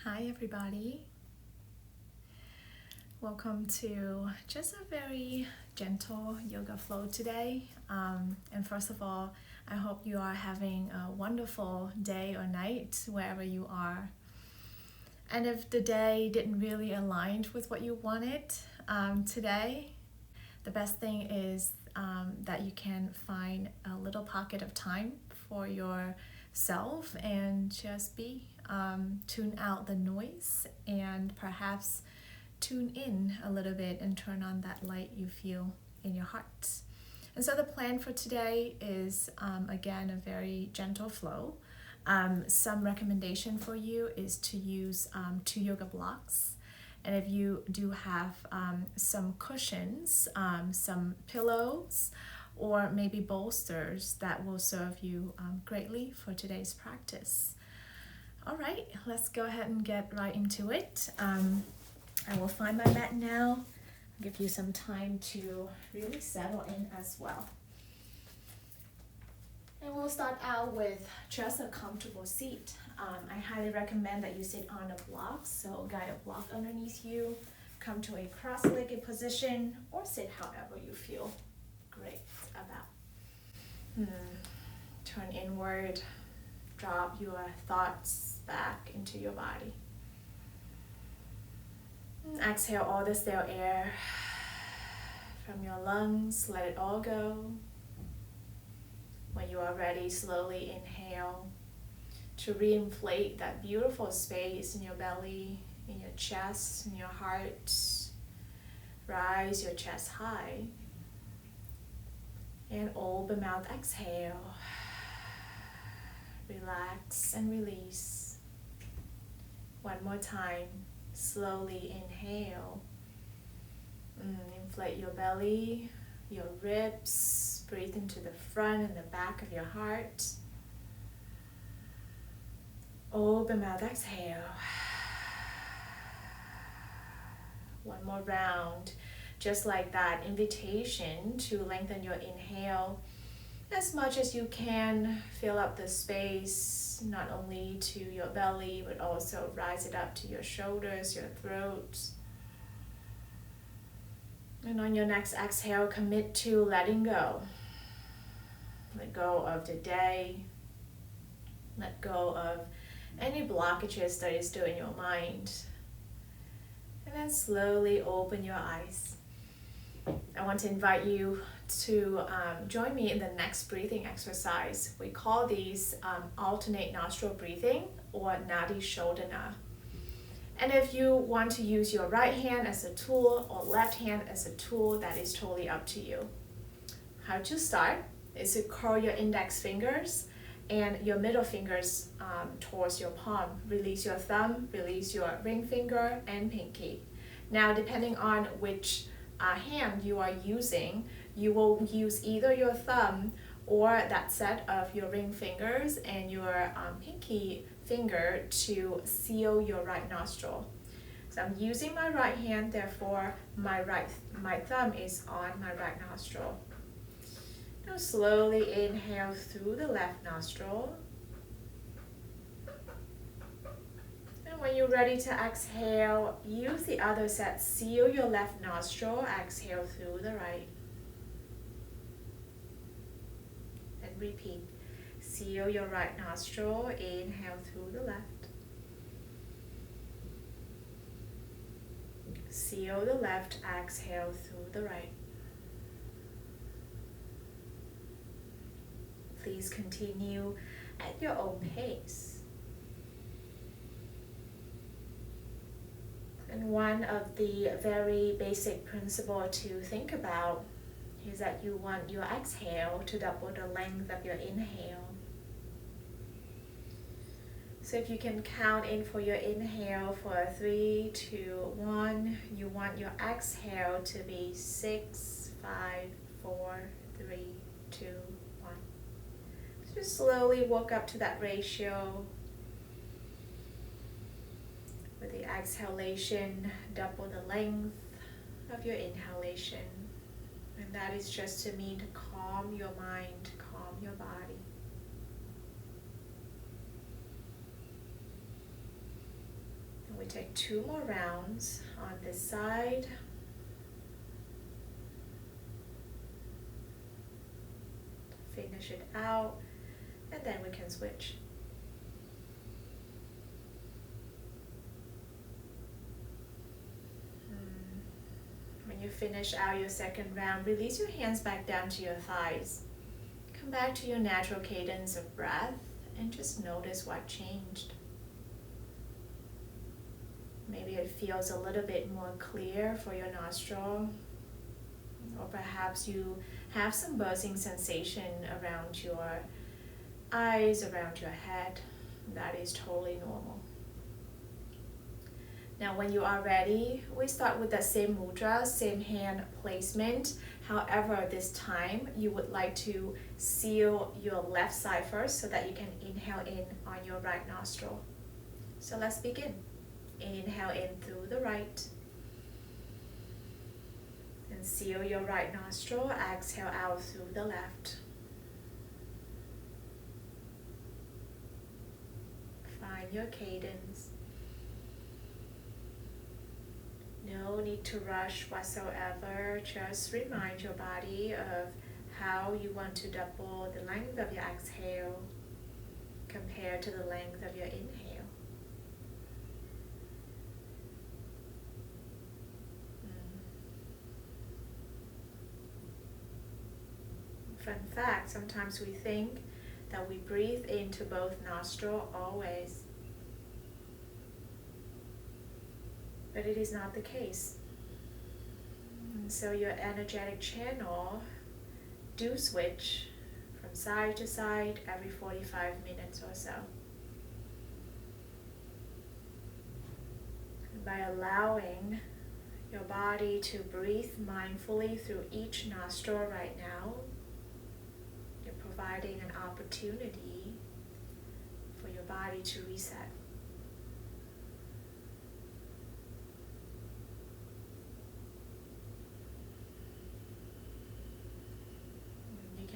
Hi everybody. Welcome to just a very gentle yoga flow today. And first of all, I hope you are having a wonderful day or night wherever you are. And if the day didn't really align with what you wanted today, the best thing is that you can find a little pocket of time for yourself and just be. Tune out the noise and perhaps tune in a little bit and turn on that light you feel in your heart. And so the plan for today is, again, a very gentle flow. Some recommendation for you is to use 2 yoga blocks. And if you do have some cushions, some pillows, or maybe bolsters, that will serve you greatly for today's practice. All right, let's go ahead and get right into it. I will find my mat now, give you some time to really settle in as well. And we'll start out with just a comfortable seat. I highly recommend that you sit on a block, so guide a block underneath you, come to a cross-legged position, or sit however you feel great about. Turn inward, drop your thoughts back into your body. Exhale all the stale air from your lungs, let it all go. When you are ready, slowly inhale to reinflate that beautiful space in your belly, in your chest, in your heart. Rise your chest high. And open mouth, exhale. Relax and release. One more time. Slowly inhale. Inflate your belly, your ribs. Breathe into the front and the back of your heart. Open mouth, exhale. One more round. Just like that, invitation to lengthen your inhale as much as you can. Fill up the space, not only to your belly, but also rise it up to your shoulders, your throat. And on your next exhale, commit to letting go. Let go of the day. Let go of any blockages that is still in your mind. And then slowly open your eyes. I want to invite you to join me in the next breathing exercise. We call these alternate nostril breathing, or Nadi Shodhana. And if you want to use your right hand as a tool or left hand as a tool, that is totally up to you. How to start is to curl your index fingers and your middle fingers towards your palm. Release your thumb, release your ring finger and pinky. Now, depending on which hand you are using, you will use either your thumb or that set of your ring fingers and your pinky finger to seal your right nostril. So I'm using my right hand, therefore my thumb is on my right nostril. Now slowly inhale through the left nostril. And when you're ready to exhale, use the other set. Seal your left nostril, exhale through the right. And repeat. Seal your right nostril, inhale through the left. Seal the left, exhale through the right. Please continue at your own pace. And one of the very basic principles to think about is that you want your exhale to double the length of your inhale. So if you can count in for your inhale for 3, 2, 1, you want your exhale to be 6, 5, 4, 3, 2, 1. So just slowly walk up to that ratio. With the exhalation, double the length of your inhalation. And that is just to mean to calm your mind, calm your body. take 2 more rounds on this side. Finish it out, and then we can switch. When you finish out your second round, release your hands back down to your thighs. Come back to your natural cadence of breath and just notice what changed. Maybe it feels a little bit more clear for your nostril, or perhaps you have some buzzing sensation around your eyes, around your head. That is totally normal. Now when you are ready, we start with the same mudra, same hand placement. However, this time you would like to seal your left side first so that you can inhale in on your right nostril. So let's begin. Inhale in through the right. And seal your right nostril. Exhale out through the left. Find your cadence. No need to rush whatsoever. Just remind your body of how you want to double the length of your exhale compared to the length of your inhale. Fun fact, sometimes we think that we breathe into both nostrils always. But it is not the case. And so your energetic channel do switch from side to side every 45 minutes or so. And by allowing your body to breathe mindfully through each nostril right now, you're providing an opportunity for your body to reset.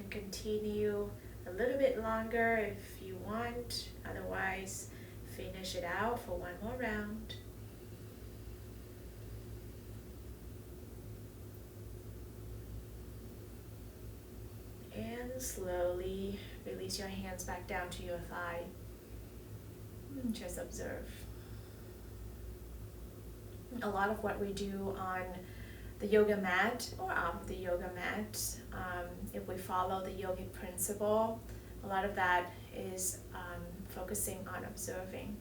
Continue a little bit longer if you want, otherwise finish it out for one more round. And slowly release your hands back down to your thigh. And just observe. A lot of what we do on the yoga mat or off the yoga mat, if we follow the yogic principle, a lot of that is focusing on observing.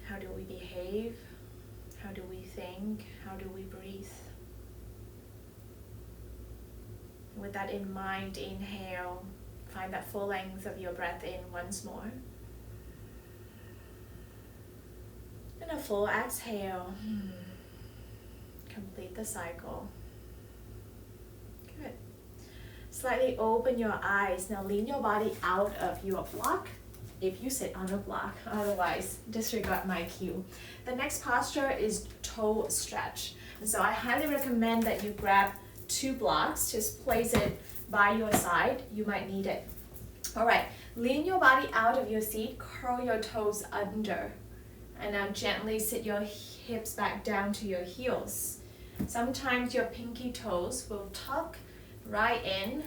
How do we behave? How do we think? How do we breathe? With that in mind, inhale, find that full length of your breath in once more. And a full exhale. Complete the cycle. Good. Slightly open your eyes. Now lean your body out of your block if you sit on a block. Otherwise, disregard my cue. The next posture is toe stretch. And so I highly recommend that you grab 2 blocks. Just place it by your side. You might need it. All right. Lean your body out of your seat. Curl your toes under. And now gently sit your hips back down to your heels. Sometimes your pinky toes will tuck right in,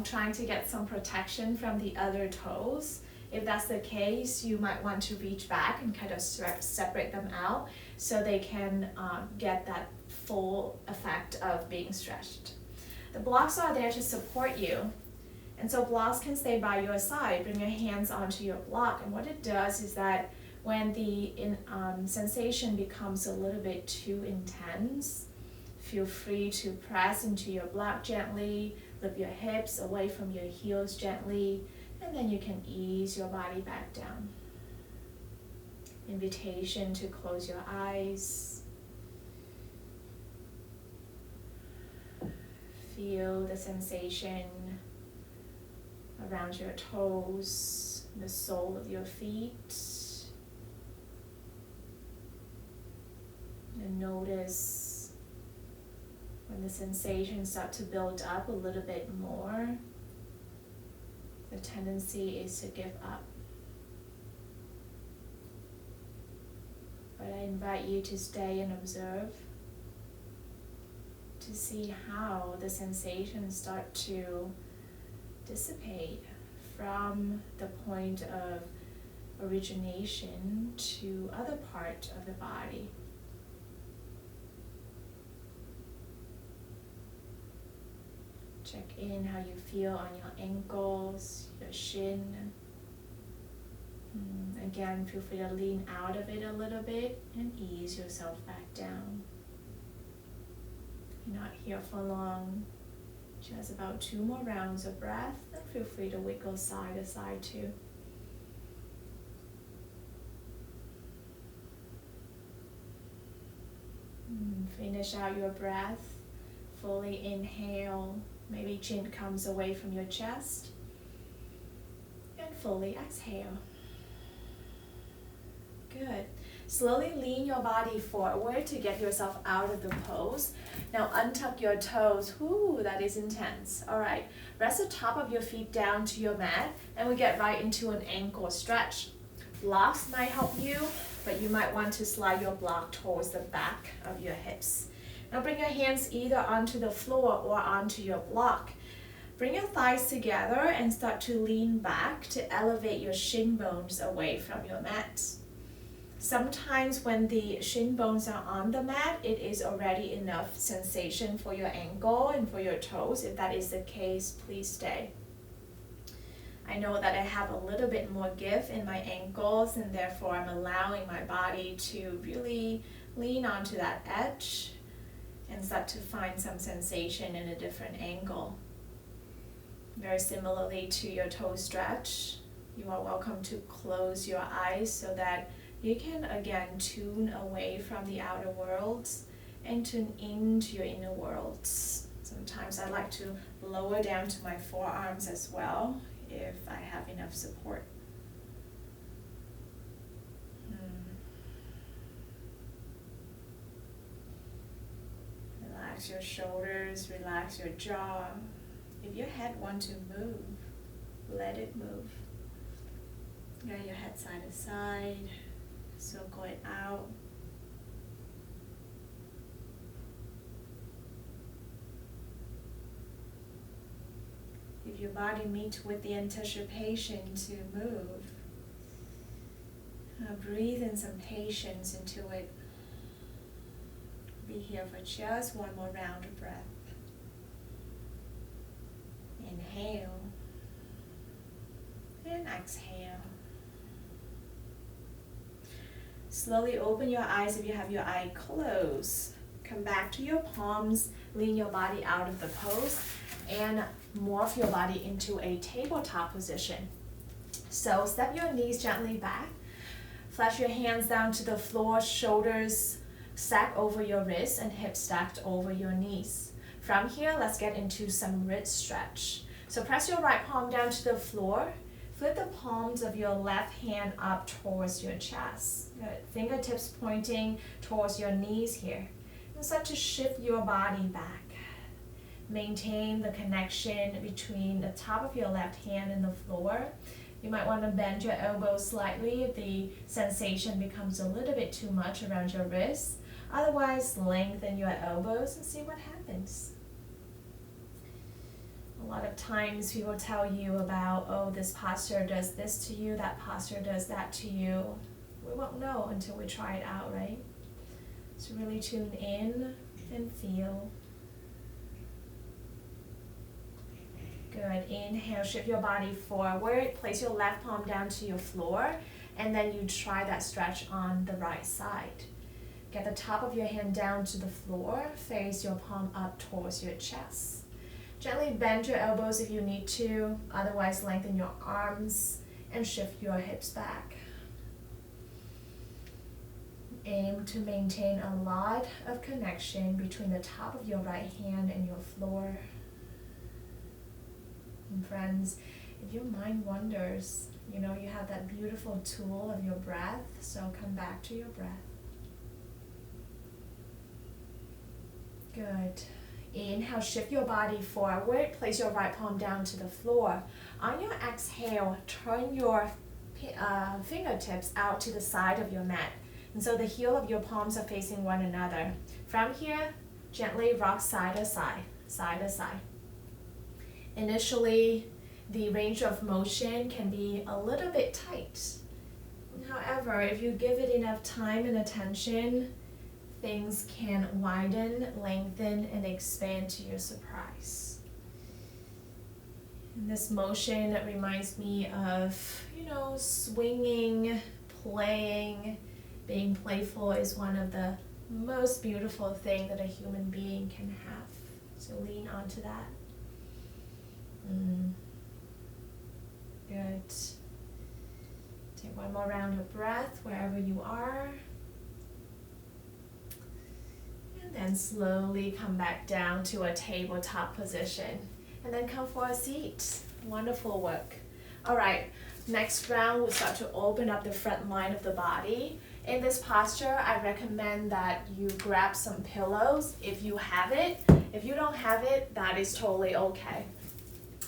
trying to get some protection from the other toes. If that's the case, you might want to reach back and kind of separate them out so they can get that full effect of being stretched. The blocks are there to support you. And so blocks can stay by your side. Bring your hands onto your block. And what it does is that when the sensation becomes a little bit too intense, feel free to press into your block gently, lift your hips away from your heels gently, and then you can ease your body back down. Invitation to close your eyes. Feel the sensation around your toes, the sole of your feet. And notice when the sensations start to build up a little bit more, the tendency is to give up. invite you to stay and observe, to see how the sensations start to dissipate from the point of origination to other part of the body. Check in how you feel on your ankles, your shin. Again, feel free to lean out of it a little bit and ease yourself back down. You're not here for long. Just about 2 more rounds of breath, and feel free to wiggle side to side too. Finish out your breath. Fully inhale. Maybe chin comes away from your chest. And fully exhale. Good. Slowly lean your body forward to get yourself out of the pose. Now untuck your toes. Ooh, that is intense. All right. Rest the top of your feet down to your mat, and we get right into an ankle stretch. Blocks might help you, but you might want to slide your block towards the back of your hips. Now bring your hands either onto the floor or onto your block. Bring your thighs together and start to lean back to elevate your shin bones away from your mat. Sometimes when the shin bones are on the mat, it is already enough sensation for your ankle and for your toes. If that is the case, please stay. I know that I have a little bit more give in my ankles, and therefore I'm allowing my body to really lean onto that edge and start to find some sensation in a different angle. Very similarly to your toe stretch, you are welcome to close your eyes so that you can again tune away from the outer worlds and tune into your inner worlds. Sometimes I like to lower down to my forearms as well if I have enough support. Relax your shoulders, relax your jaw. If your head wants to move, let it move. Get your head side to side, circle it out. If your body meets with the anticipation to move, breathe in some patience into it. Be here for just one more round of breath. Inhale and exhale. Slowly open your eyes if you have your eye closed. Come back to your palms, lean your body out of the pose, and morph your body into a tabletop position. So step your knees gently back. Flash your hands down to the floor, shoulders stacked over your wrists and hips stacked over your knees. From here, let's get into some wrist stretch. So press your right palm down to the floor. Flip the palms of your left hand up towards your chest. Good. Fingertips pointing towards your knees here. And start to shift your body back. Maintain the connection between the top of your left hand and the floor. You might want to bend your elbows slightly if the sensation becomes a little bit too much around your wrists. Otherwise, lengthen your elbows and see what happens. A lot of times people tell you about, oh, this posture does this to you, that posture does that to you. We won't know until we try it out, right? So really tune in and feel. Good. Inhale, shift your body forward. Place your left palm down to your floor, and then you try that stretch on the right side. Get the top of your hand down to the floor. Face your palm up towards your chest. Gently bend your elbows if you need to. Otherwise, lengthen your arms and shift your hips back. Aim to maintain a lot of connection between the top of your right hand and your floor. And friends, if your mind wanders, you have that beautiful tool of your breath, so come back to your breath. Good. Inhale, shift your body forward. Place your right palm down to the floor. On your exhale, turn your fingertips out to the side of your mat. And so the heel of your palms are facing one another. From here, gently rock side to side, side to side. Initially, the range of motion can be a little bit tight. However, if you give it enough time and attention, things can widen, lengthen, and expand to your surprise. And this motion reminds me of, swinging, playing. Being playful is one of the most beautiful things that a human being can have. So lean onto that. Good. Take one more round of breath wherever you are. And then slowly come back down to a tabletop position. And then come for a seat. Wonderful work. All right, next round we'll start to open up the front line of the body. In this posture, I recommend that you grab some pillows if you have it. If you don't have it, that is totally okay.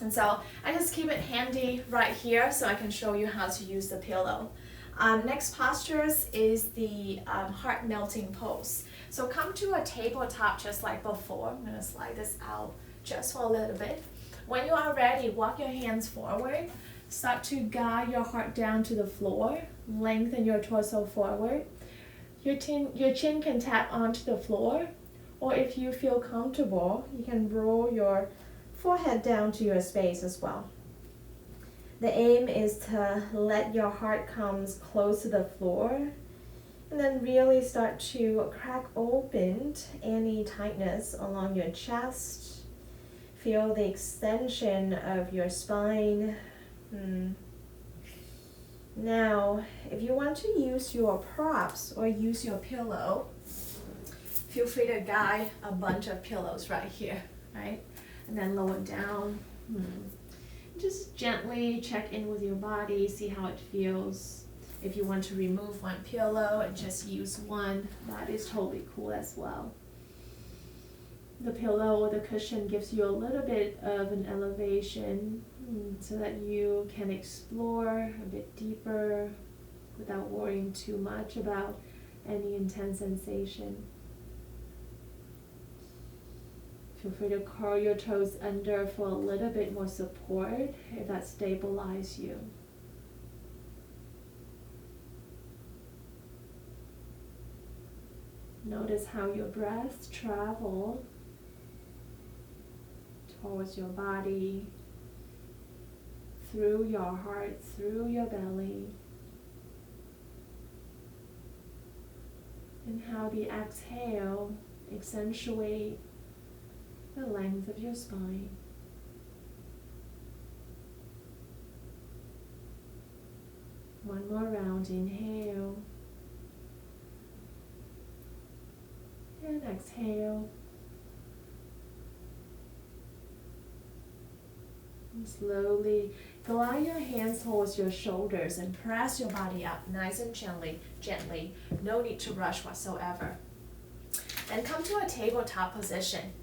And so I just keep it handy right here so I can show you how to use the pillow. Next postures is the heart melting pose. So come to a tabletop just like before. I'm going to slide this out just for a little bit. When you are ready, walk your hands forward. Start to guide your heart down to the floor. Lengthen your torso forward. Your chin can tap onto the floor. Or if you feel comfortable, you can roll your forehead down to your space as well. The aim is to let your heart come close to the floor and then really start to crack open any tightness along your chest. Feel the extension of your spine. Now, if you want to use your props or use your pillow, feel free to guide a bunch of pillows right here, right? And then lower down. Just gently check in with your body, see how it feels. If you want to remove one pillow and just use one, that is totally cool as well. The pillow or the cushion gives you a little bit of an elevation so that you can explore a bit deeper without worrying too much about any intense sensation. Feel free to curl your toes under for a little bit more support if that stabilizes you. Notice how your breaths travel towards your body, through your heart, through your belly, and how the exhale accentuate the length of your spine. One more round, inhale, and exhale. And slowly glide your hands towards your shoulders and press your body up nice and gently. No need to rush whatsoever. Then come to a tabletop position.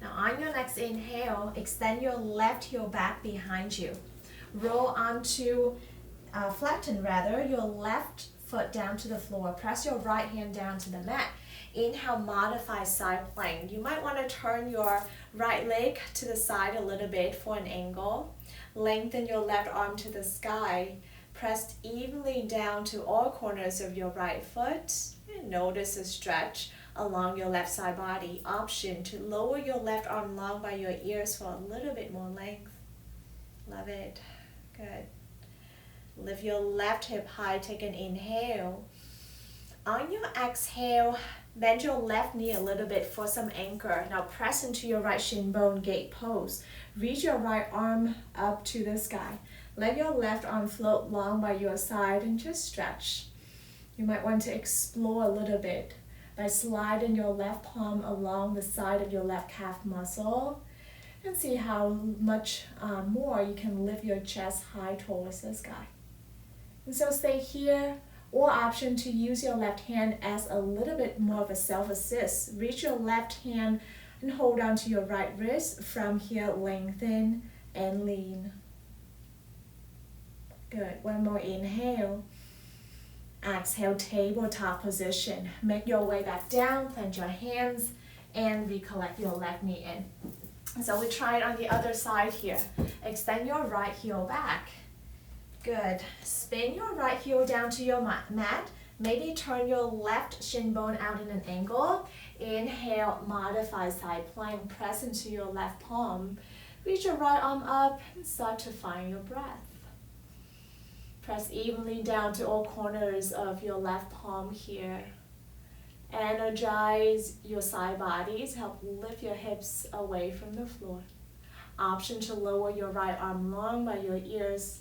Now on your next inhale, extend your left heel back behind you. Roll onto, flatten your left foot down to the floor. Press your right hand down to the mat. Inhale, modify side plank. You might want to turn your right leg to the side a little bit for an angle. Lengthen your left arm to the sky. Press evenly down to all corners of your right foot. And notice a stretch along your left side body. Option to lower your left arm long by your ears for a little bit more length. Love it. Good. Lift your left hip high. Take an inhale. On your exhale, bend your left knee a little bit for some anchor. Now press into your right shin bone, gate pose. Reach your right arm up to the sky. Let your left arm float long by your side and just stretch. You might want to explore a little bit by sliding your left palm along the side of your left calf muscle and see how much more you can lift your chest high towards the sky. And so stay here, or option to use your left hand as a little bit more of a self-assist. Reach your left hand and hold on to your right wrist. From here, lengthen and lean. Good. One more inhale. Exhale, tabletop position. Make your way back down, plant your hands, and recollect your left knee in. So we try it on the other side here. Extend your right heel back. Good. Spin your right heel down to your mat. Maybe turn your left shin bone out in an angle. Inhale, modify side plank. Press into your left palm. Reach your right arm up and start to find your breath. Press evenly down to all corners of your left palm here. Energize your side bodies. Help lift your hips away from the floor. Option to lower your right arm long by your ears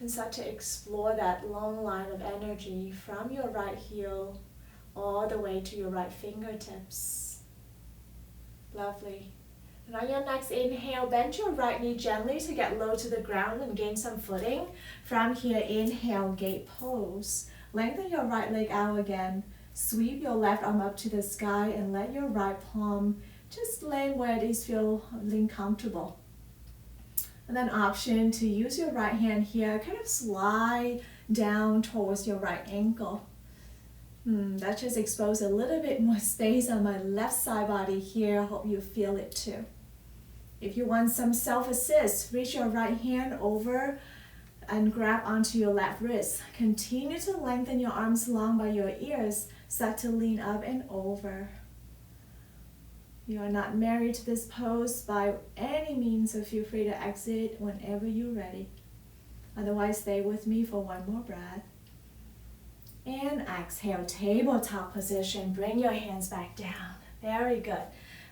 and start to explore that long line of energy from your right heel all the way to your right fingertips. Lovely. And on your next inhale, bend your right knee gently to get low to the ground and gain some footing. From here, inhale, gate pose. Lengthen your right leg out again. Sweep your left arm up to the sky and let your right palm just land where it is feeling comfortable. And then option to use your right hand here, kind of slide down towards your right ankle. That just exposed a little bit more space on my left side body here. Hope you feel it too. If you want some self-assist, reach your right hand over and grab onto your left wrist. Continue to lengthen your arms long by your ears. Start to lean up and over. You are not married to this pose by any means, so feel free to exit whenever you're ready. Otherwise, stay with me for one more breath. And exhale, tabletop position. Bring your hands back down. Very good.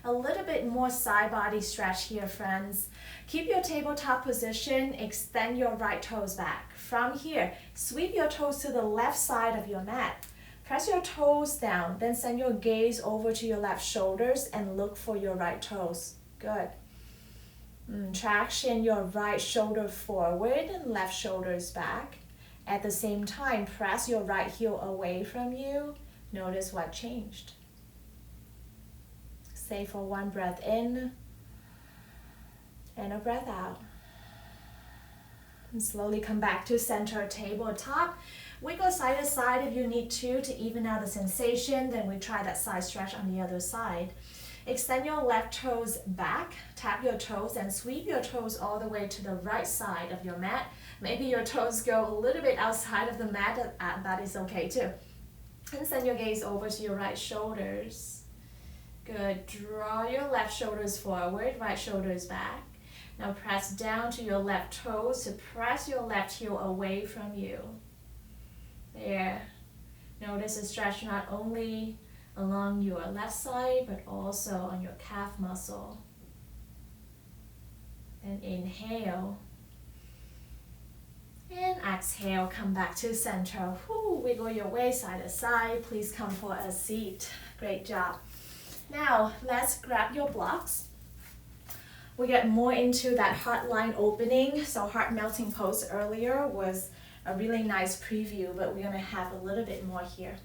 A little bit more side body stretch here, friends. Keep your tabletop position. Extend your right toes back. From here, sweep your toes to the left side of your mat. Press your toes down, then send your gaze over to your left shoulders and look for your right toes. Good. Traction your right shoulder forward and left shoulders back. At the same time, press your right heel away from you. Notice what changed. Stay for one breath in and a breath out. And slowly come back to center tabletop. Wiggle side to side if you need to even out the sensation. Then we try that side stretch on the other side. Extend your left toes back, tap your toes and sweep your toes all the way to the right side of your mat. Maybe your toes go a little bit outside of the mat, that is okay too. And send your gaze over to your right shoulders. Good, draw your left shoulders forward, right shoulders back. Now press down to your left toes to press your left heel away from you. There. Notice the stretch not only along your left side, but also on your calf muscle. Then inhale. And exhale, come back to center. Wiggle your way side to side. Please come for a seat. Great job. Now, let's grab your blocks. We get more into that heart line opening. So heart melting pose earlier was a really nice preview, but we're gonna have a little bit more here.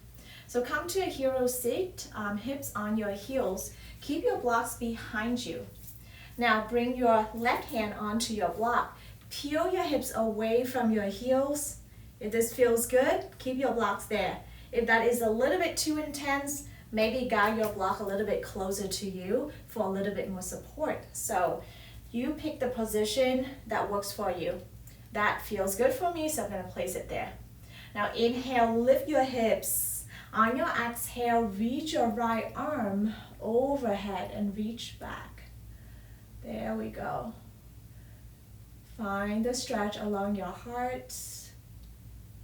So come to a hero seat, hips on your heels. Keep your blocks behind you. Now bring your left hand onto your block. Peel your hips away from your heels. If this feels good, keep your blocks there. If that is a little bit too intense, maybe guide your block a little bit closer to you for a little bit more support. So you pick the position that works for you. That feels good for me, so I'm gonna place it there. Now inhale, lift your hips. On your exhale, reach your right arm overhead and reach back. There we go. Find the stretch along your heart.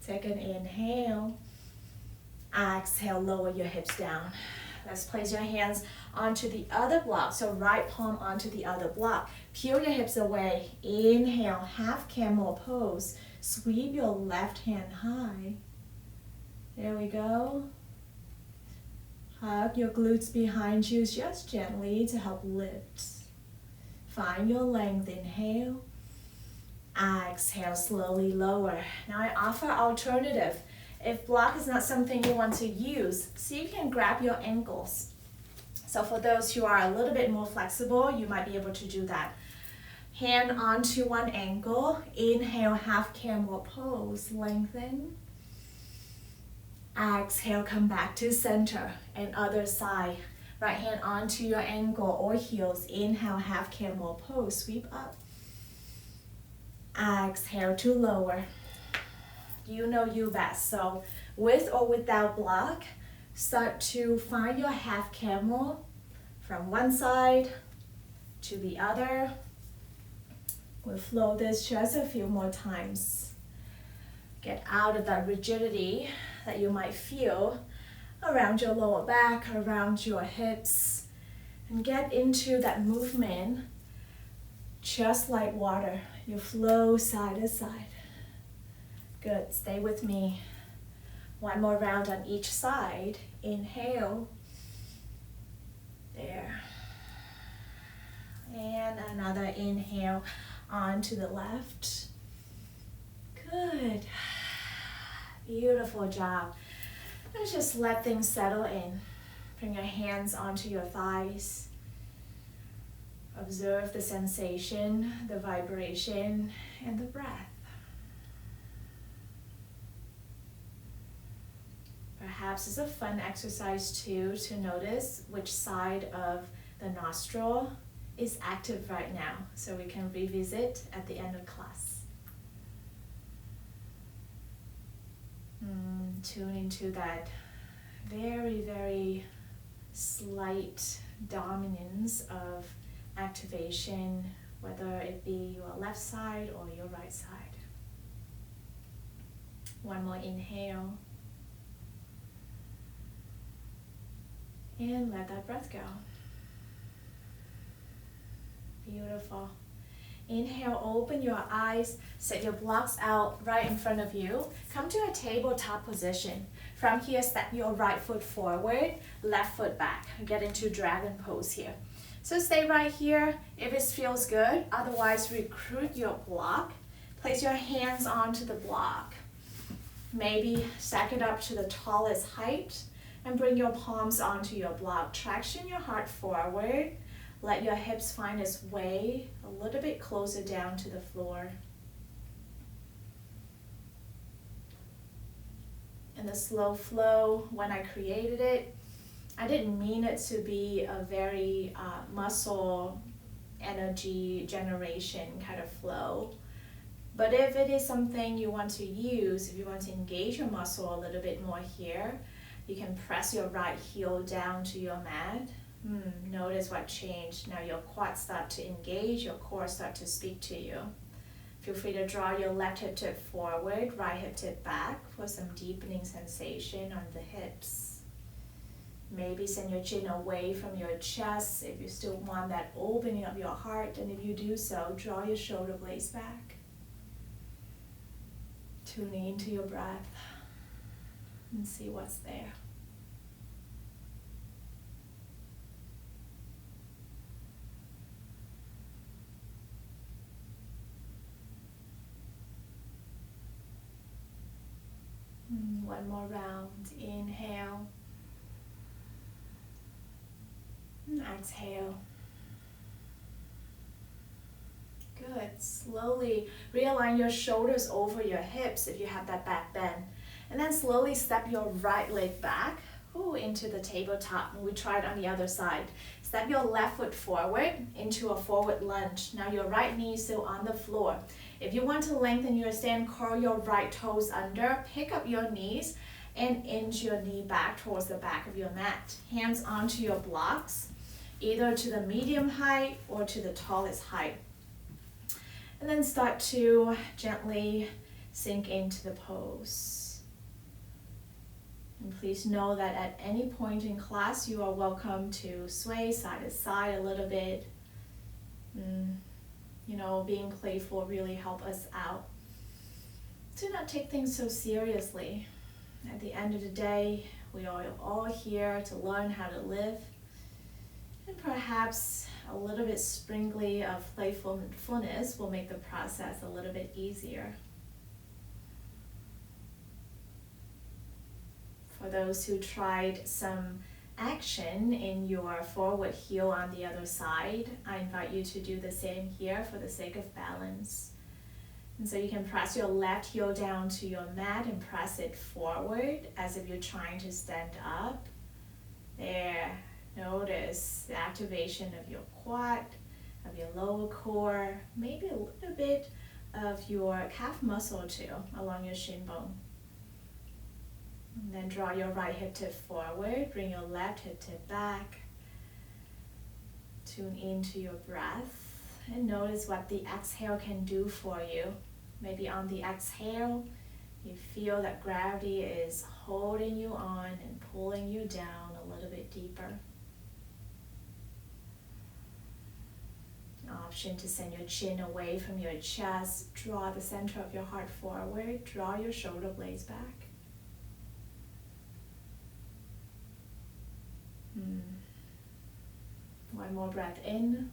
Take an inhale. Exhale, lower your hips down. Let's place your hands onto the other block. So right palm onto the other block. Peel your hips away. Inhale, half camel pose. Sweep your left hand high. There we go. Hug your glutes behind you just gently to help lift. Find your length. Inhale. Exhale, slowly lower. Now I offer alternative. If block is not something you want to use, so you can grab your ankles. So for those who are a little bit more flexible, you might be able to do that. Hand onto one ankle. Inhale, half camel pose. Lengthen. Exhale, come back to center and other side. Right hand onto your ankle or heels. Inhale, half camel pose, sweep up. Exhale to lower. You know you best. So with or without block, start to find your half camel from one side to the other. We'll flow this just a few more times. Get out of that rigidity that you might feel around your lower back, around your hips, and get into that movement just like water. You flow side to side. Good, stay with me. One more round on each side. Inhale. There. And another inhale onto the left. Good. Beautiful job. Let's just let things settle in. Bring your hands onto your thighs. Observe the sensation, the vibration, and the breath. Perhaps it's a fun exercise too to notice which side of the nostril is active right now, so we can revisit at the end of class. Tune into that very, very slight dominance of activation, whether it be your left side or your right side. One more inhale. And let that breath go. Beautiful. Inhale, open your eyes, set your blocks out right in front of you. Come to a tabletop position. From here, step your right foot forward, left foot back. Get into dragon pose here. So stay right here if it feels good. Otherwise, recruit your block. Place your hands onto the block. Maybe stack it up to the tallest height and bring your palms onto your block. Traction your heart forward. Let your hips find its way a little bit closer down to the floor. In the slow flow, when I created it, I didn't mean it to be a very muscle energy generation kind of flow. But if it is something you want to use, if you want to engage your muscle a little bit more here, you can press your right heel down to your mat. Notice what changed. Now your quads start to engage, your core start to speak to you. Feel free to draw your left hip tip forward, right hip tip back for some deepening sensation on the hips. Maybe send your chin away from your chest if you still want that opening of your heart, and if you do so, draw your shoulder blades back. Tuning into your breath and see what's there. One more round. Inhale. And exhale. Good. Slowly realign your shoulders over your hips if you have that back bend. And then slowly step your right leg back into the tabletop. And we try it on the other side. Step your left foot forward into a forward lunge. Now your right knee is still on the floor. If you want to lengthen your stand, curl your right toes under, pick up your knees, and inch your knee back towards the back of your mat. Hands onto your blocks, either to the medium height or to the tallest height. And then start to gently sink into the pose. And please know that at any point in class, you are welcome to sway side to side a little bit. Being playful really help us out. Do not take things so seriously. At the end of the day, we are all here to learn how to live. And perhaps a little bit sprinkly of playfulness will make the process a little bit easier. For those who tried some action in your forward heel on the other side, I invite you to do the same here for the sake of balance. And so you can press your left heel down to your mat and press it forward as if you're trying to stand up. There. Notice the activation of your quad, of your lower core, maybe a little bit of your calf muscle too, along your shin bone. And then draw your right hip tip forward, bring your left hip tip back. Tune into your breath and notice what the exhale can do for you. Maybe on the exhale, you feel that gravity is holding you on and pulling you down a little bit deeper. Option to send your chin away from your chest. Draw the center of your heart forward. Draw your shoulder blades back. One more breath in.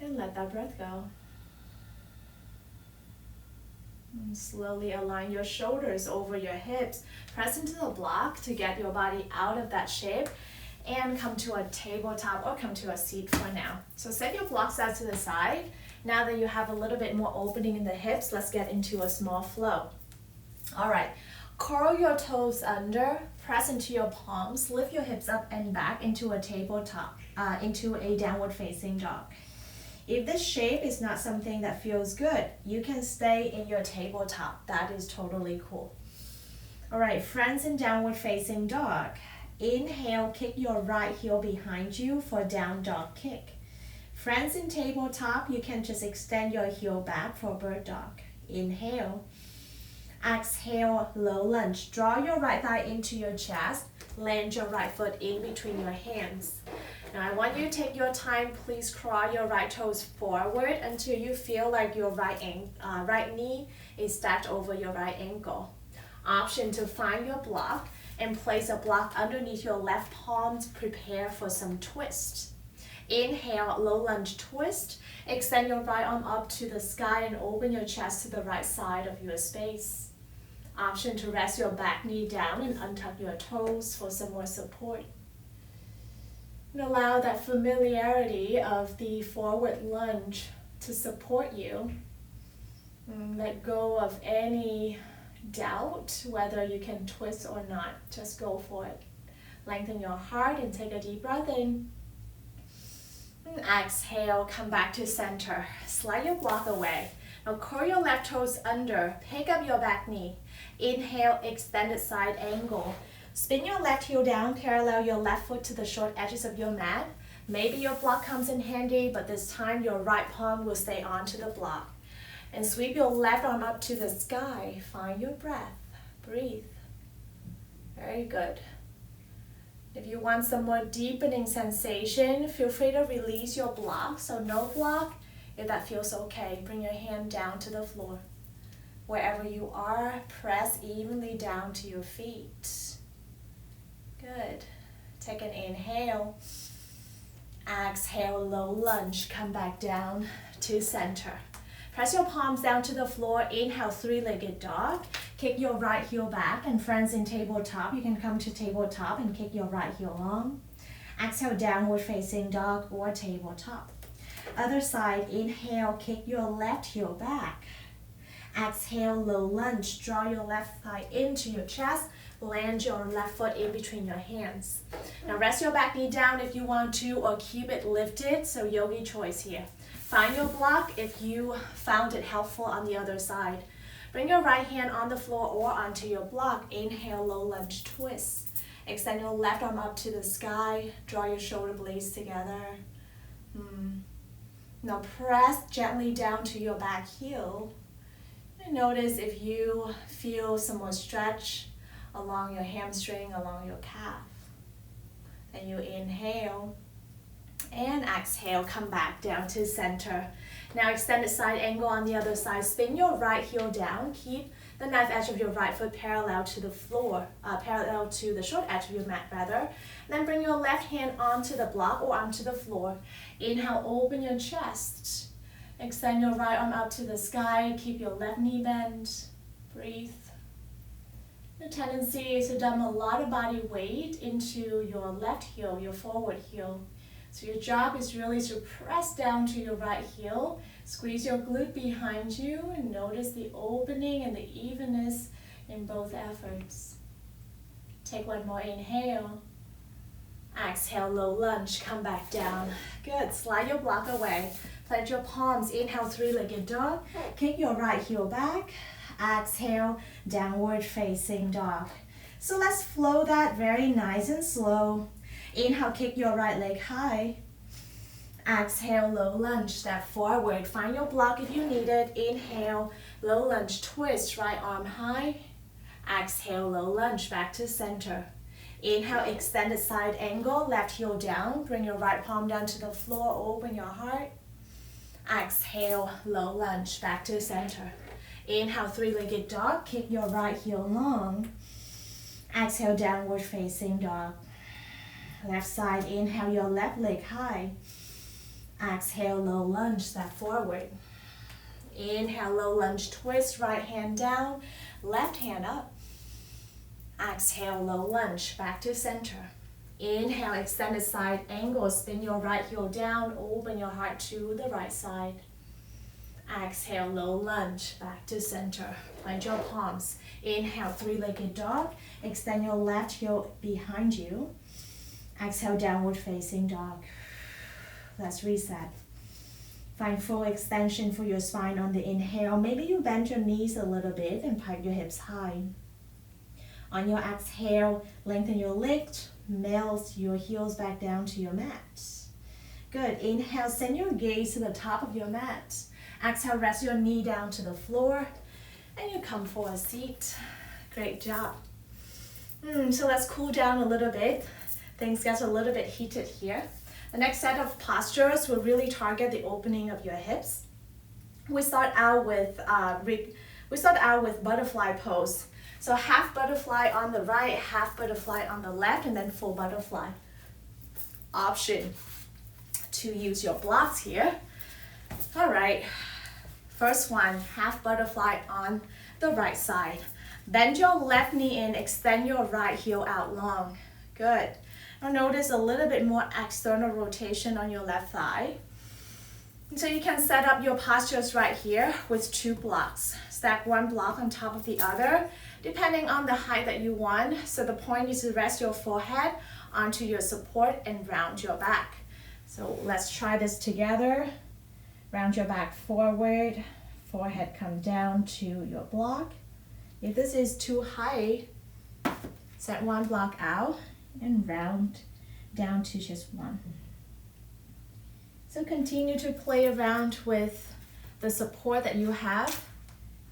And let that breath go. And slowly align your shoulders over your hips. Press into the block to get your body out of that shape. And come to a tabletop or come to a seat for now. So set your blocks out to the side. Now that you have a little bit more opening in the hips, let's get into a small flow. All right, curl your toes under, press into your palms, lift your hips up and back into a tabletop, into a downward facing dog. If this shape is not something that feels good, you can stay in your tabletop. That is totally cool. All right, friends in downward facing dog. Inhale, kick your right heel behind you for down dog kick. Friends in tabletop, you can just extend your heel back for bird dog. Inhale. Exhale, low lunge. Draw your right thigh into your chest. Land your right foot in between your hands. Now I want you to take your time. Please crawl your right toes forward until you feel like your right knee is stacked over your right ankle. Option to find your block and place a block underneath your left palm to prepare for some twists. Inhale, low lunge twist. Extend your right arm up to the sky and open your chest to the right side of your space. Option to rest your back knee down and untuck your toes for some more support. And allow that familiarity of the forward lunge to support you. And let go of any doubt whether you can twist or not. Just go for it. Lengthen your heart and take a deep breath in. And exhale, come back to center. Slide your block away. Now curl your left toes under. Pick up your back knee. Inhale, extended side angle. Spin your left heel down, parallel your left foot to the short edges of your mat. Maybe your block comes in handy, but this time your right palm will stay onto the block. And sweep your left arm up to the sky. Find your breath. Breathe. Very good. If you want some more deepening sensation, feel free to release your block. So no block. If that feels okay, bring your hand down to the floor. Wherever you are, press evenly down to your feet. Good. Take an inhale. Exhale, low lunge. Come back down to center. Press your palms down to the floor. Inhale, three-legged dog. Kick your right heel back. And friends in tabletop, you can come to tabletop and kick your right heel long. Exhale, downward facing dog or tabletop. Other side, inhale, kick your left heel back. Exhale, low lunge. Draw your left thigh into your chest. Land your left foot in between your hands. Now rest your back knee down if you want to, or keep it lifted. So yogi choice here. Find your block if you found it helpful on the other side. Bring your right hand on the floor or onto your block. Inhale, low lunge twist. Extend your left arm up to the sky. Draw your shoulder blades together. Now press gently down to your back heel. And notice if you feel some more stretch along your hamstring, along your calf. Then you inhale and exhale, come back down to center. Now extended side angle on the other side. Spin your right heel down. Keep the knife edge of your right foot parallel to the floor, parallel to the short edge of your mat rather. Then bring your left hand onto the block or onto the floor. Inhale, open your chest. Extend your right arm up to the sky. Keep your left knee bent. Breathe. The tendency is to dump a lot of body weight into your left heel, your forward heel. So your job is really to press down to your right heel, squeeze your glute behind you, and notice the opening and the evenness in both efforts. Take one more inhale. Exhale, low lunge, come back down. Good, slide your block away. Plant your palms, inhale, three-legged dog. Kick your right heel back. Exhale, downward facing dog. So let's flow that very nice and slow. Inhale, kick your right leg high. Exhale, low lunge, step forward. Find your block if you need it. Inhale, low lunge, twist, right arm high. Exhale, low lunge, back to center. Inhale, extended side angle, left heel down. Bring your right palm down to the floor, open your heart. Exhale, low lunge, back to center. Inhale, three-legged dog, kick your right heel long. Exhale, downward facing dog. Left side, inhale your left leg high. Exhale, low lunge, step forward. Inhale, low lunge, twist, right hand down, left hand up. Exhale, low lunge, back to center. Inhale, extended side angle, spin your right heel down, open your heart to the right side. Exhale, low lunge, back to center. Plant your palms. Inhale, three-legged dog. Extend your left heel behind you. Exhale, downward facing dog. Let's reset. Find full extension for your spine on the inhale. Maybe you bend your knees a little bit and pipe your hips high. On your exhale, lengthen your legs, melt your heels back down to your mat. Good. Inhale, send your gaze to the top of your mat. Exhale, rest your knee down to the floor, and you come for a seat. Great job. So let's cool down a little bit. Things get a little bit heated here. The next set of postures will really target the opening of your hips. We start out with butterfly pose. So half butterfly on the right, half butterfly on the left, and then full butterfly. Option to use your blocks here. All right, first one, half butterfly on the right side. Bend your left knee in, extend your right heel out long. Good. Now notice a little bit more external rotation on your left thigh. So you can set up your postures right here with two blocks. Stack one block on top of the other, depending on the height that you want. So the point is to rest your forehead onto your support and round your back. So let's try this together. Round your back forward, forehead come down to your block. If this is too high, set one block out and round down to just one. So continue to play around with the support that you have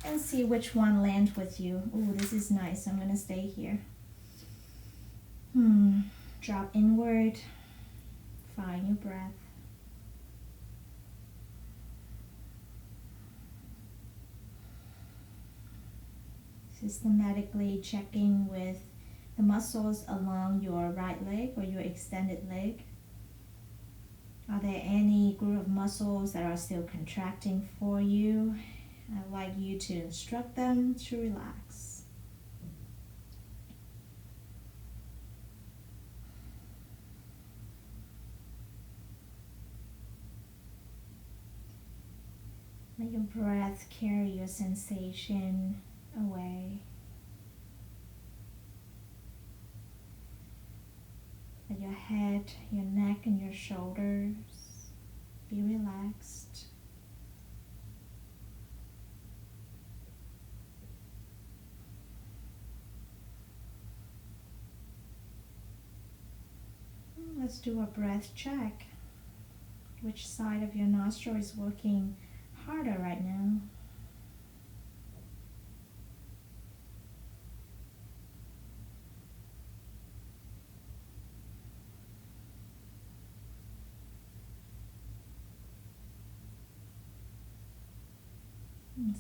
and see which one lands with you. Oh, this is nice. I'm gonna stay here. Drop inward. Find your breath. Systematically checking with the muscles along your right leg or your extended leg. Are there any group of muscles that are still contracting for you? I'd like you to instruct them to relax. Let your breath carry your sensation away. Let your head, your neck, and your shoulders be relaxed. Let's do a breath check. Which side of your nostril is working harder right now?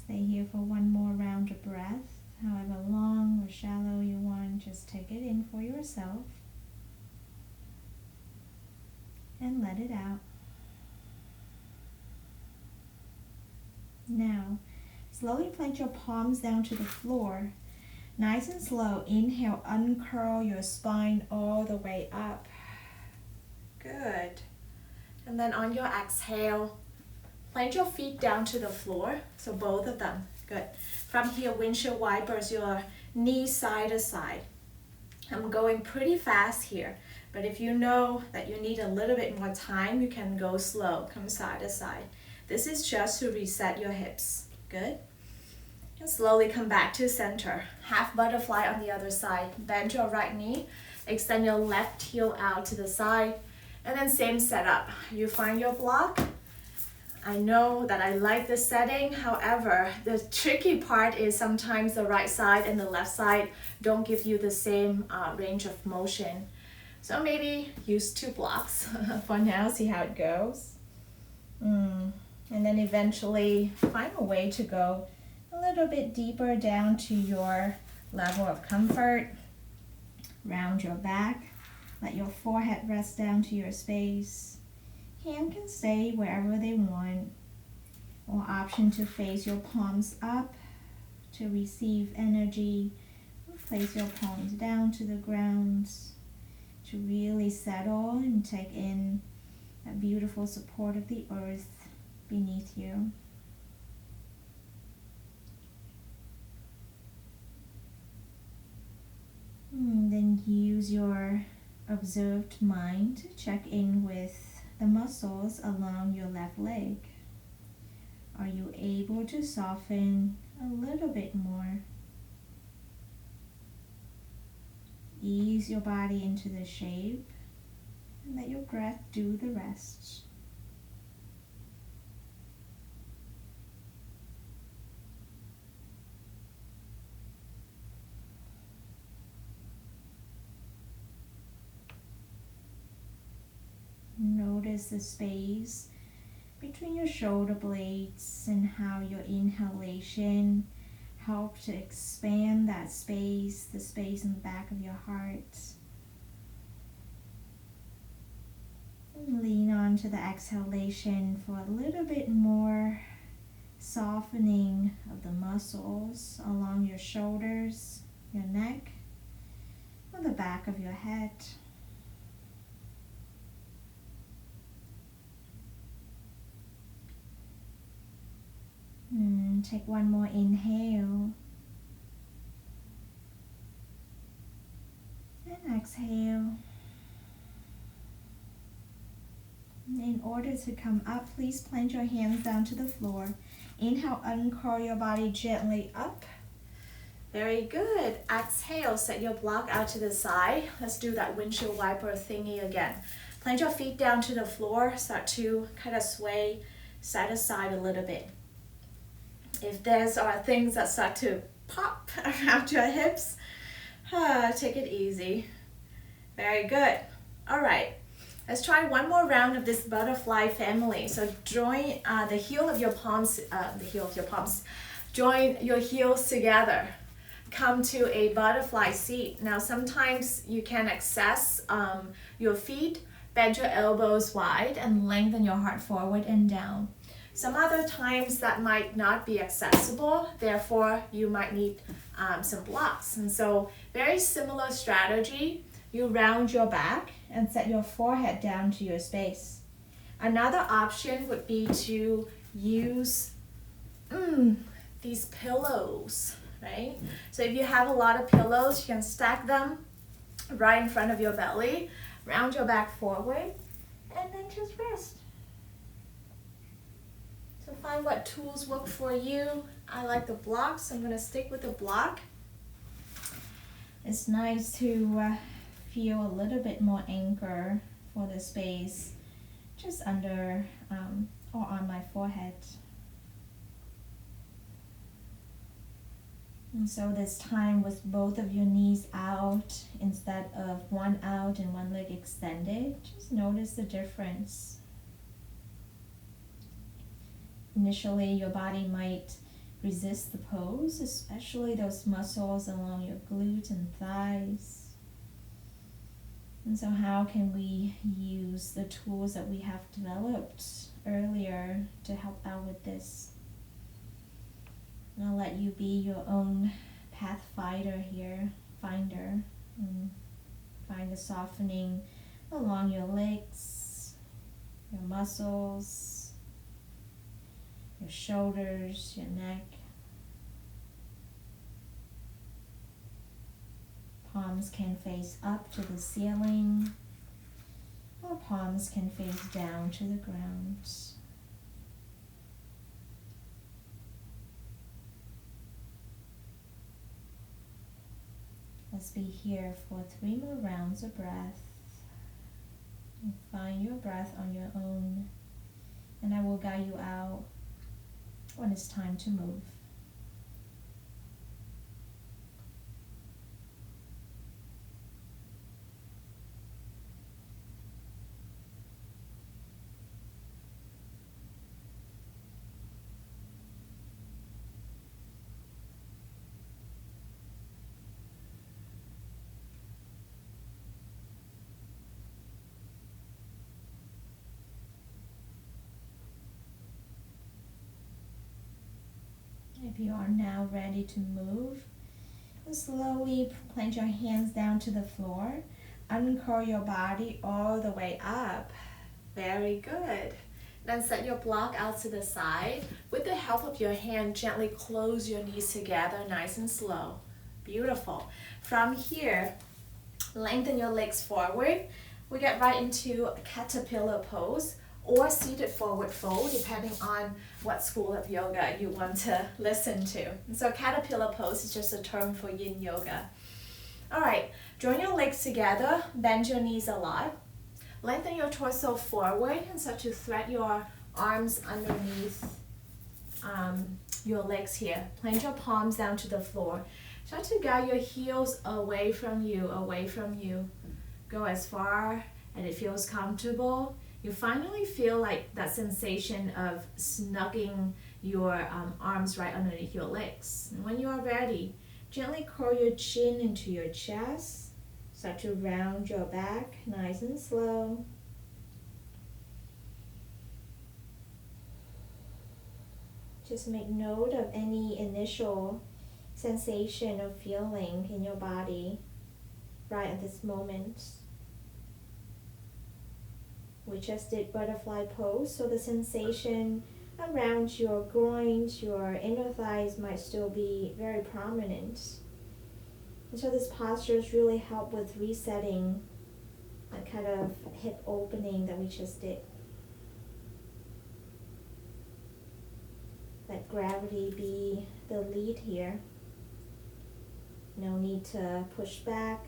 Stay here for one more round of breath. However long or shallow you want, just take it in for yourself. And let it out. Now, slowly plant your palms down to the floor. Nice and slow. Inhale, uncurl your spine all the way up. Good. And then on your exhale, plant your feet down to the floor. So both of them. Good. From here, windshield wipers your knees side to side. I'm going pretty fast here, but if you know that you need a little bit more time, you can go slow, come side to side. This is just to reset your hips. Good. And slowly come back to center. Half butterfly on the other side. Bend your right knee, extend your left heel out to the side, and then same setup. You find your block. I know that I like this setting, however, the tricky part is sometimes the right side and the left side don't give you the same range of motion. So maybe use 2 blocks for now, see how it goes. And then eventually find a way to go a little bit deeper down to your level of comfort. Round your back, let your forehead rest down to your space. Hand can stay wherever they want, or option to face your palms up to receive energy. Place your palms down to the ground to really settle and take in that beautiful support of the earth beneath you. Then use your observed mind to check in with the muscles along your left leg. Are you able to soften a little bit more? Ease your body into the shape and let your breath do the rest. Notice the space between your shoulder blades and how your inhalation helps to expand that space, the space in the back of your heart. And lean on to the exhalation for a little bit more softening of the muscles along your shoulders, your neck, or the back of your head. Take one more inhale and exhale. In order to come up, please plant your hands down to the floor. Inhale, uncurl your body gently up. Very good. Exhale, set your block out to the side. Let's do that windshield wiper thingy again. Plant your feet down to the floor. Start to kind of sway side to side a little bit. If there's things that start to pop around your hips, take it easy. Very good. All right, let's try one more round of this butterfly family. So join the heel of your palms, join your heels together. Come to a butterfly seat. Now sometimes you can access your feet, bend your elbows wide and lengthen your heart forward and down. Some other times that might not be accessible, therefore you might need some blocks. And so very similar strategy, you round your back and set your forehead down to your space. Another option would be to use these pillows, right? So if you have a lot of pillows, you can stack them right in front of your belly, round your back forward, and then just rest. So find what tools work for you. I like the blocks, so I'm going to stick with the block. It's nice to feel a little bit more anchor for the space just under or on my forehead. And so this time with both of your knees out instead of one out and one leg extended, just notice the difference. Initially, your body might resist the pose, especially those muscles along your glutes and thighs. And so how can we use the tools that we have developed earlier to help out with this? And I'll let you be your own pathfinder here, finder. And find the softening along your legs, your muscles, your shoulders, your neck. Palms can face up to the ceiling, or palms can face down to the ground. Let's be here for 3 more rounds of breath. And find your breath on your own, and I will guide you out when it's time to move. If you are now ready to move, slowly plant your hands down to the floor. Uncurl your body all the way up. Very good. Then set your block out to the side. With the help of your hand, gently close your knees together, nice and slow. Beautiful. From here, lengthen your legs forward. We get right into caterpillar pose, or seated forward fold, depending on what school of yoga you want to listen to. And so caterpillar pose is just a term for yin yoga. All right, join your legs together, bend your knees a lot. Lengthen your torso forward and start to thread your arms underneath your legs here. Plant your palms down to the floor. Try to guide your heels away from you, away from you. Go as far as it feels comfortable. You finally feel like that sensation of snugging your arms right underneath your legs. And when you are ready, gently curl your chin into your chest. Start to round your back, nice and slow. Just make note of any initial sensation or feeling in your body right at this moment. We just did butterfly pose, so the sensation around your groins, your inner thighs might still be very prominent. And so this postures really help with resetting that kind of hip opening that we just did. Let gravity be the lead here. No need to push back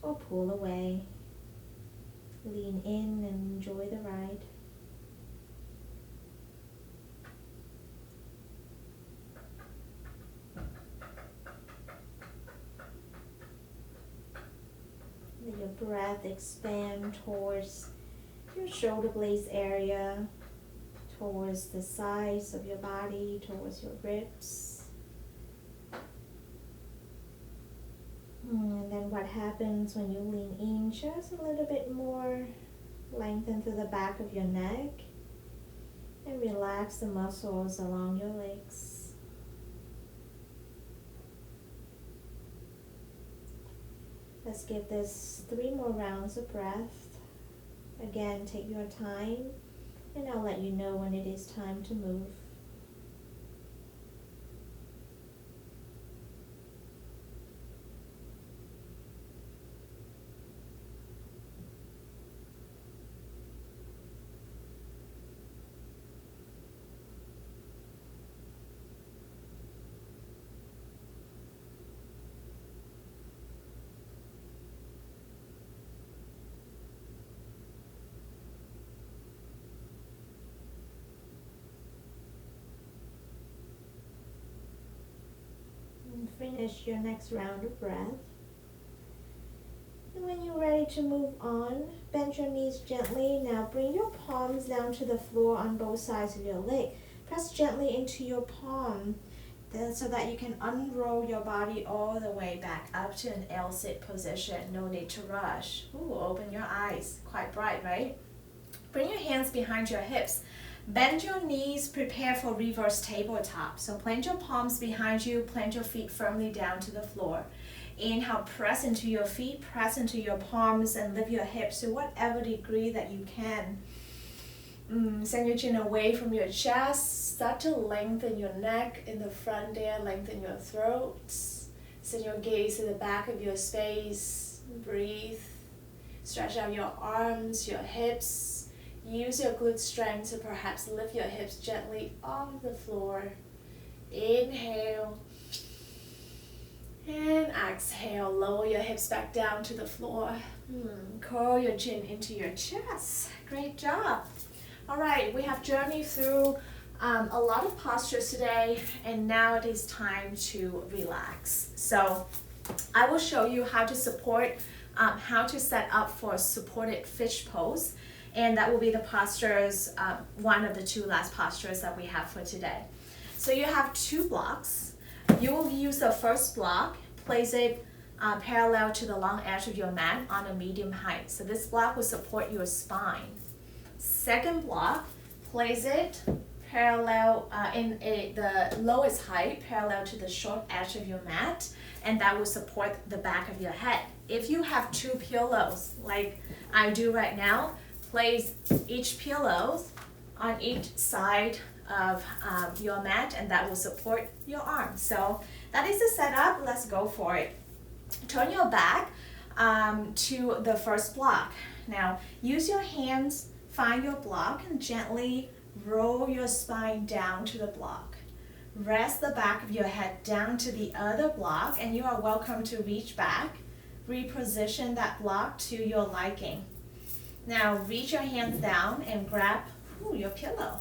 or pull away. Lean in and enjoy the ride. Let your breath expand towards your shoulder blades area, towards the sides of your body, towards your ribs. And then what happens when you lean in just a little bit more, lengthen through the back of your neck, and relax the muscles along your legs. Let's give this 3 more rounds of breath. Again, take your time, and I'll let you know when it is time to move. Finish your next round of breath. And when you're ready to move on, bend your knees gently. Now bring your palms down to the floor on both sides of your leg. Press gently into your palm so that you can unroll your body all the way back up to an L-sit position. No need to rush. Ooh, open your eyes. Quite bright, right? Bring your hands behind your hips. Bend your knees, prepare for reverse tabletop. So plant your palms behind you, plant your feet firmly down to the floor. Inhale, press into your feet, press into your palms, and lift your hips to whatever degree that you can. Send your chin away from your chest. Start to lengthen your neck in the front there. Lengthen your throat. Send your gaze to the back of your space. Breathe. Stretch out your arms, your hips. Use your glute strength to perhaps lift your hips gently off the floor. Inhale. And exhale. Lower your hips back down to the floor. Curl your chin into your chest. Great job. All right, we have journeyed through a lot of postures today, and now it is time to relax. So I will show you how to support, how to set up for a supported fish pose, and that will be the postures, one of the two last postures that we have for today. So you have two blocks. You will use the first block, place it parallel to the long edge of your mat on a medium height. So this block will support your spine. Second block, place it parallel in the lowest height, parallel to the short edge of your mat, and that will support the back of your head. If you have two pillows, like I do right now, place each pillow on each side of your mat, and that will support your arms. So that is the setup. Let's go for it. Turn your back to the first block. Now use your hands, find your block, and gently roll your spine down to the block. Rest the back of your head down to the other block, and you are welcome to reach back. Reposition that block to your liking. Now reach your hands down and grab your pillow.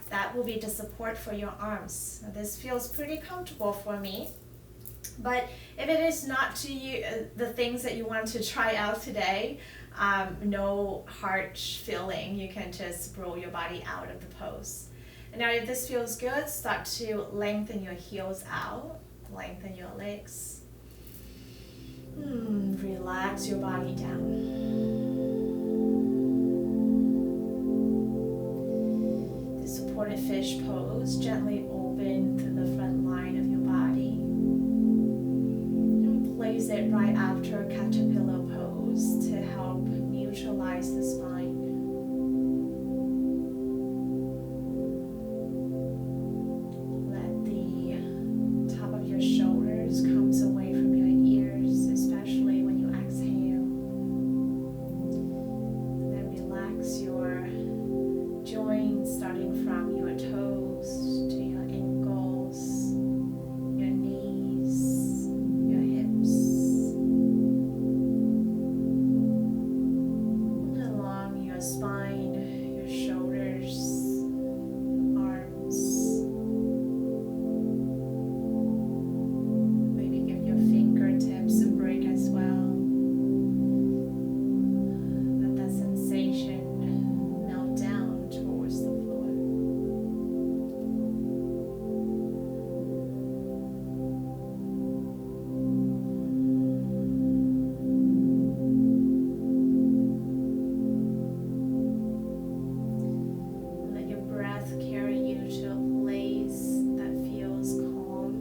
That will be the support for your arms. Now, this feels pretty comfortable for me. But if it is not to you, the things that you want to try out today, no hard feeling, you can just roll your body out of the pose. And now if this feels good, start to lengthen your heels out, lengthen your legs. Relax your body down. The supported fish pose, gently open to the front line of your body. Place it right after caterpillar pose to help neutralize the spine. Let the top of your shoulders come away from your ears, especially when you exhale. Then relax your joints, starting from your toes to your ankles, your knees, your hips, along your spine, your shoulders, arms. Maybe give your fingertips a break as well. Let that sensation melt down towards the floor. Let your breath carry you to a place that feels calm,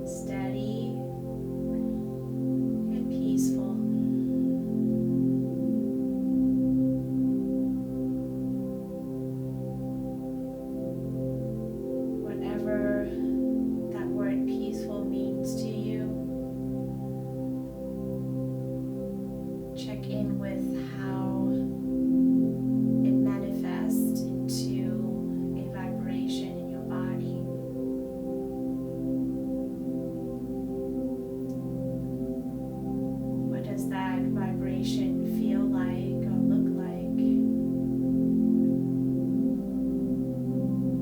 steady, and peaceful. Whatever that word peaceful means to you, check in with how it manifests into a vibration in your body. What does that vibration feel like or look like?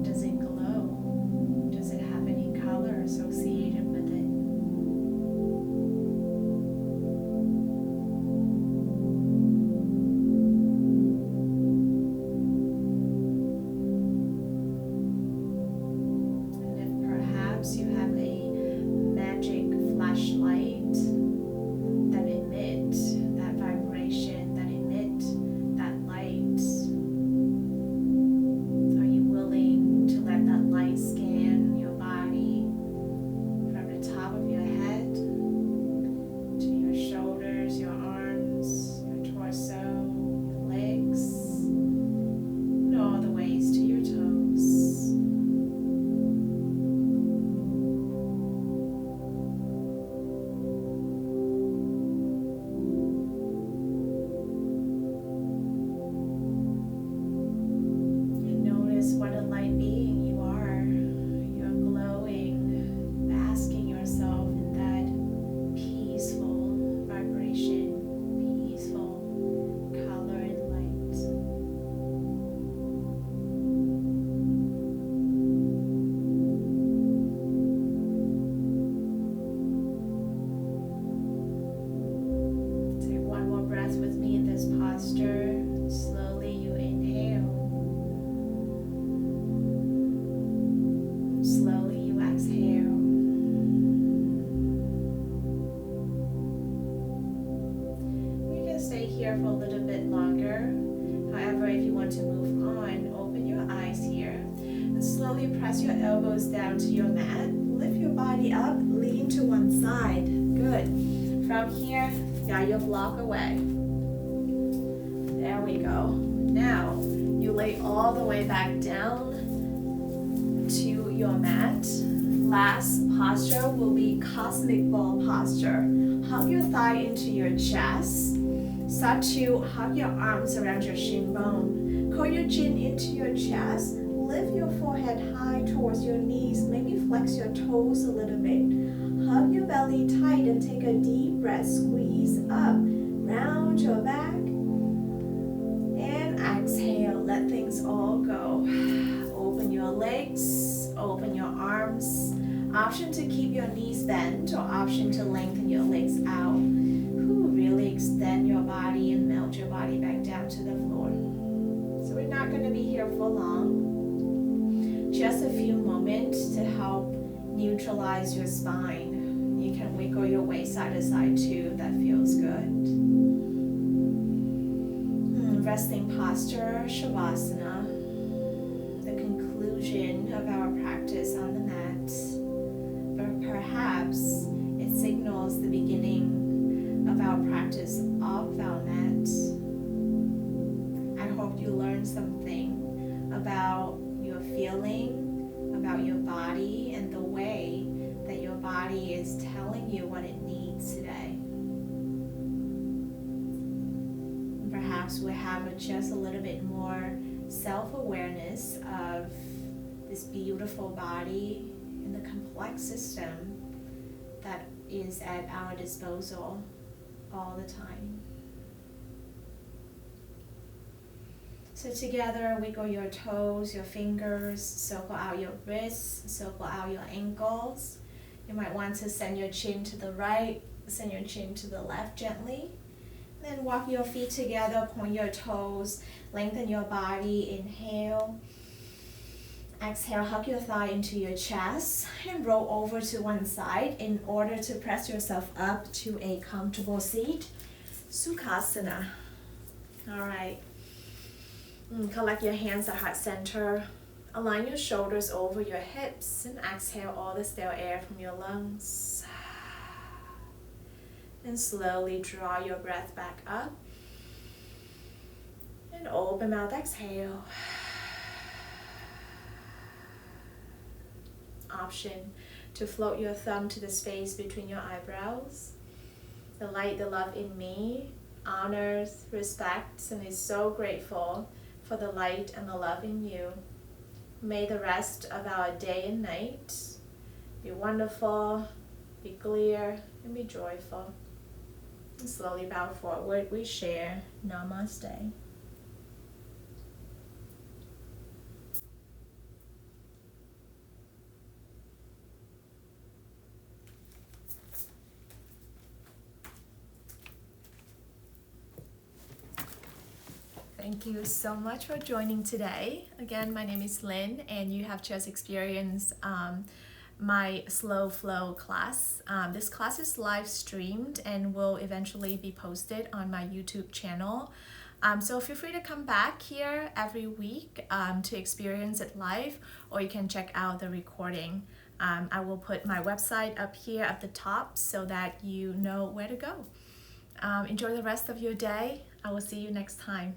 Does it glow? Does it have any color associated with it? And if perhaps you have a magic flashlight that emits that vibration breath with me in this posture. Slowly you inhale. Slowly you exhale. You can stay here for a little bit longer. However, if you want to move on, open your eyes here and slowly press your elbows down to your mat. Lift your body up, lean to one side. Good. From here, got your block away. There we go. Now, you lay all the way back down to your mat. Last posture will be cosmic ball posture. Hug your thigh into your chest. Start to hug your arms around your shin bone. Curl your chin into your chest. Lift your forehead high towards your knees. Maybe flex your toes a little bit. Hug your belly tight and take a deep breath. Squeeze up. Round your back. And exhale. Let things all go. Open your legs. Open your arms. Option to keep your knees bent or option to lengthen your legs out. Really extend your body and melt your body back down to the floor. So we're not going to be here for long. Just a few moments to help neutralize your spine. You can wiggle your waist side to side too. That feels good. Resting posture, Shavasana. The conclusion of our practice on the mat. But perhaps it signals the beginning of our practice off our mat. I hope you learned something about your feeling, about your body, and the way that your body is telling you what it needs today. Perhaps we'll have just a little bit more self-awareness of this beautiful body and the complex system that is at our disposal all the time. So together, wiggle your toes, your fingers, circle out your wrists, circle out your ankles. You might want to send your chin to the right, send your chin to the left gently. Then walk your feet together, point your toes, lengthen your body, inhale. Exhale, hug your thigh into your chest and roll over to one side in order to press yourself up to a comfortable seat. Sukhasana. All right. Collect your hands at heart center. Align your shoulders over your hips and exhale all the stale air from your lungs. And slowly draw your breath back up. And open mouth, exhale. Option to float your thumb to the space between your eyebrows. The light, the love in me honors, respects, and is so grateful for the light and the love in you. May the rest of our day and night be wonderful, be clear, and be joyful. And slowly bow forward, we share Namaste. Thank you so much for joining today. Again, my name is Linh, and you have just experienced my slow flow class. This class is live streamed and will eventually be posted on my YouTube channel. So feel free to come back here every week to experience it live, or you can check out the recording. I will put my website up here at the top so that you know where to go. Enjoy the rest of your day. I will see you next time.